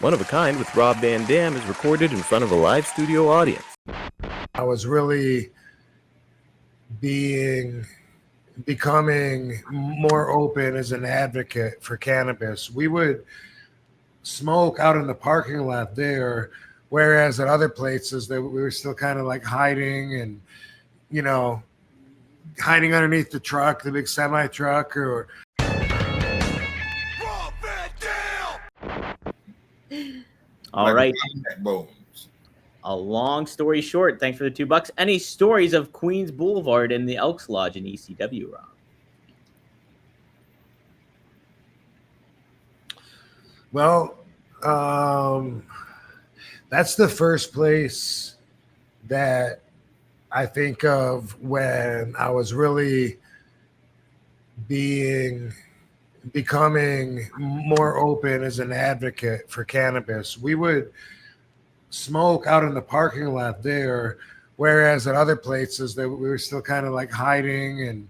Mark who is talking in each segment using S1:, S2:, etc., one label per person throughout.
S1: One of a Kind with Rob Van Dam is recorded in front of a live studio audience.
S2: I was really becoming more open as an advocate for cannabis. We would smoke out in the parking lot there, whereas at other places that we were still kind of like hiding and, hiding underneath the truck, the big semi truck, or
S3: all right. A long story short, thanks for the $2. Any stories of Queens Boulevard and the Elks Lodge in ECW, Rob?
S2: Well, that's the first place that I think of when I was really becoming more open as an advocate for cannabis. We would smoke out in the parking lot there, whereas at other places that we were still kind of like hiding and,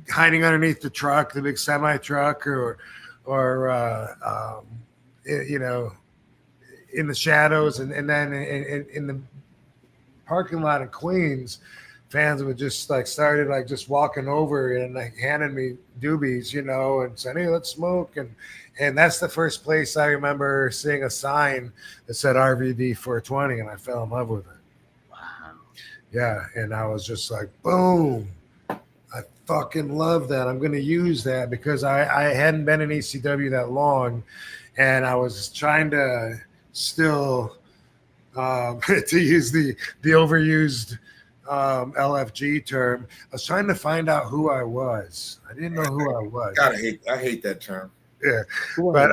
S2: hiding underneath the truck, the big semi truck, or in the shadows, and then in the parking lot of Queens, fans would just started just walking over and handing me doobies, and saying, "Hey, let's smoke." And that's the first place I remember seeing a sign that said RVD 420, and I fell in love with it.
S3: Wow.
S2: Yeah, and I was just like, boom. I fucking love that. I'm going to use that because I hadn't been in ECW that long, and I was trying to still to use the overused LFG term. I was trying to find out who I was. I didn't know who I was.
S4: God, I hate that term.
S2: Yeah, but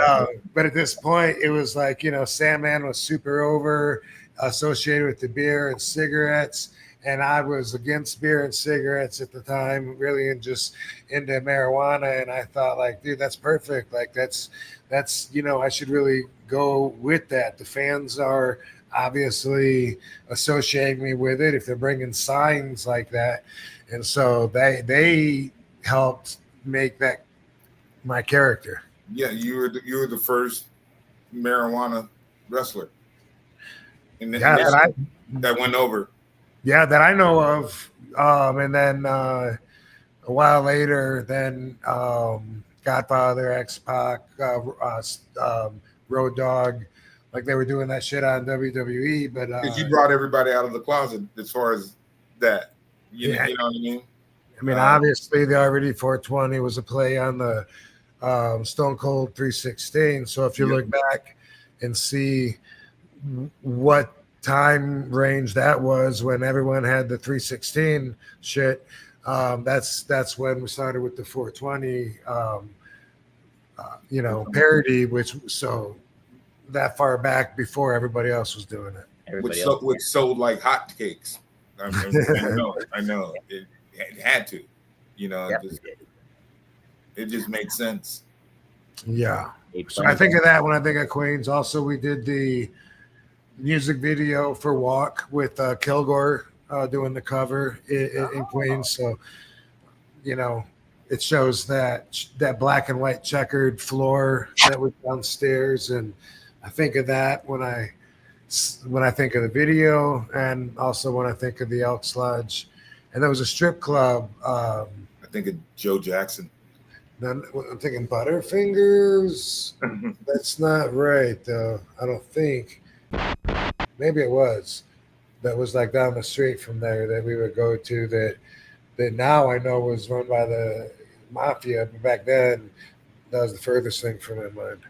S2: at this point, it was like, Sandman was super over, associated with the beer and cigarettes. And I was against beer and cigarettes at the time, really, and just into marijuana. And I thought, dude, that's perfect. That's I should really go with that. The fans are obviously associating me with it if they're bringing signs like that. And so they helped make that my character.
S4: Yeah, you were the first marijuana wrestler. That went over.
S2: Yeah, that I know of. And then a while later, then Godfather, X-Pac, Road Dogg, they were doing that shit on WWE. But
S4: because you brought everybody out of the closet as far as that. You know what I mean?
S2: I mean, obviously, the RVD 420 was a play on the Stone Cold 316. So if you look back and see what time range that was when everyone had the 316 shit, that's when we started with the 420 parody, which so that far back before everybody else was doing it,
S4: which sold like hotcakes. I know it had to, it just made sense.
S2: Yeah, so I think of that when I think of Queens. Also, we did the music video for Walk with Kilgore doing the cover in Queens. So, it shows that black and white checkered floor that was downstairs. And I think of that when I think of the video, and also when I think of the Elks Lodge. And there was a strip club.
S4: I think of Joe Jackson.
S2: Then I'm thinking Butterfingers. That's not right, though. I don't think. Maybe it was. That was down the street from there that we would go to. That now I know was run by the mafia, but back then that was the furthest thing from my mind.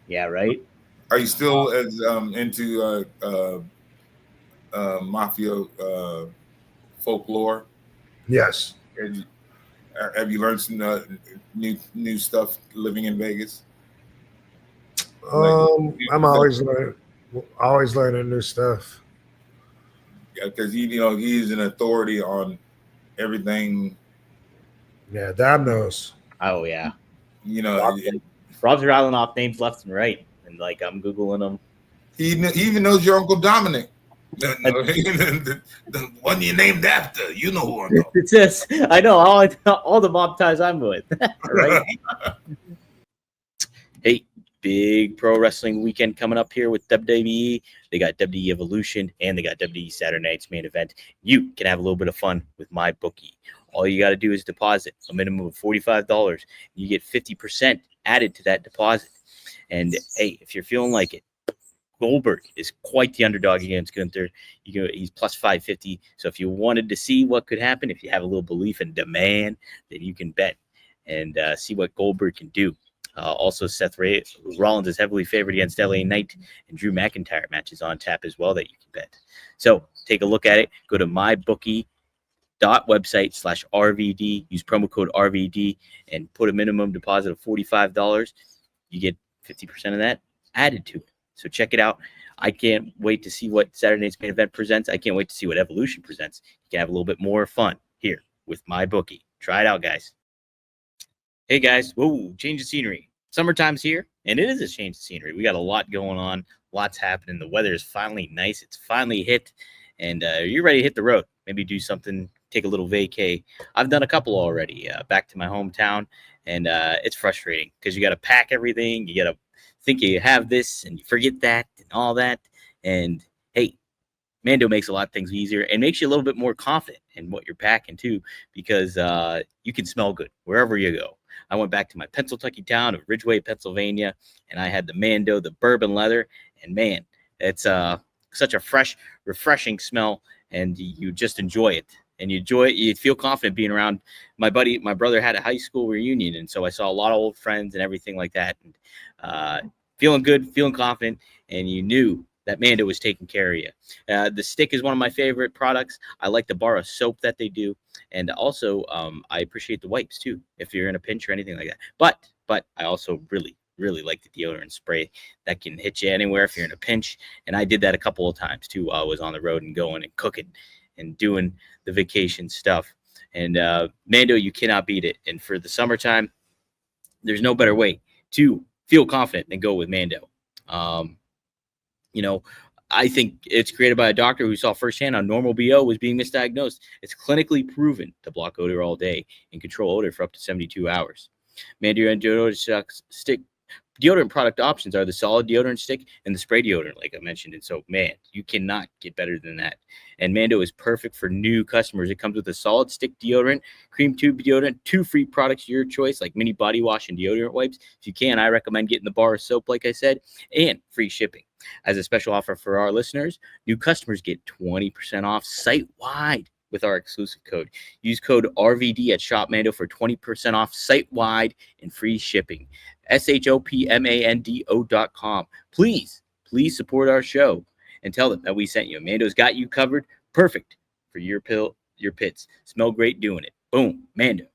S3: Yeah, right.
S4: Are you still as into mafia folklore?
S2: Yes.
S4: Have you learned some new stuff living in Vegas?
S2: I'm always learning new stuff.
S4: Yeah, because he's an authority on everything.
S2: Yeah, Dom knows.
S3: Oh yeah. Rob's rattling off names left and right, and I'm googling them.
S4: He even knows your Uncle Dominic. The one you named after, you know who I know.
S3: It's this. I know all the mob ties I'm with. Right. Hey, big pro wrestling weekend coming up here with WWE. They got WWE Evolution and they got WWE Saturday Night's main event. You can have a little bit of fun with my bookie. All you got to do is deposit a minimum of $45. You get 50% added to that deposit. And hey, if you're feeling like it, Goldberg is quite the underdog against Gunther. He's plus 550. So if you wanted to see what could happen, if you have a little belief and demand, then you can bet and see what Goldberg can do. Also, Seth Rollins is heavily favored against LA Knight, and Drew McIntyre matches on tap as well that you can bet. So take a look at it. Go to mybookie.website/RVD. Use promo code RVD and put a minimum deposit of $45. You get 50% of that added to it. So check it out. I can't wait to see what Saturday Night's main event presents. I can't wait to see what Evolution presents. You can have a little bit more fun here with my bookie. Try it out, guys. Hey, guys. Whoa, change of scenery. Summertime's here, and it is a change of scenery. We got a lot going on. Lots happening. The weather is finally nice. It's finally hit, and you're ready to hit the road. Maybe do something, take a little vacay. I've done a couple already, back to my hometown, and it's frustrating because you got to pack everything. You got to think you have this and you forget that and all that. And hey, Mando makes a lot of things easier and makes you a little bit more confident in what you're packing too, because you can smell good wherever you go. I went back to my Pennsylvania town of Ridgeway, Pennsylvania, and I had the Mando, the bourbon leather, and man, it's such a fresh, refreshing smell, and you just enjoy it. And you feel confident being around my brother had a high school reunion. And so I saw a lot of old friends and everything like that. And feeling good, feeling confident. And you knew that Mando was taking care of you. The stick is one of my favorite products. I like the bar of soap that they do. And also, I appreciate the wipes too, if you're in a pinch or anything like that. But I also really like the deodorant spray that can hit you anywhere if you're in a pinch. And I did that a couple of times too while I was on the road and going and cooking and doing the vacation stuff. And Mando, you cannot beat it. And for the summertime, there's no better way to feel confident than go with Mando. I think it's created by a doctor who saw firsthand how normal BO was being misdiagnosed. It's clinically proven to block odor all day and control odor for up to 72 hours. Mando and deodorant product options are the solid deodorant stick and the spray deodorant, like I mentioned. And so, man, you cannot get better than that. And Mando is perfect for new customers. It comes with a solid stick deodorant, cream tube deodorant, 2 free products, your choice, like mini body wash and deodorant wipes. If you can, I recommend getting the bar of soap, like I said, and free shipping. As a special offer for our listeners, new customers get 20% off site-wide with our exclusive code. Use code RVD at ShopMando for 20% off site-wide and free shipping. ShopMando.com. Please support our show and tell them that we sent you. Mando's got you covered. Perfect for your pits. Smell great doing it. Boom, Mando.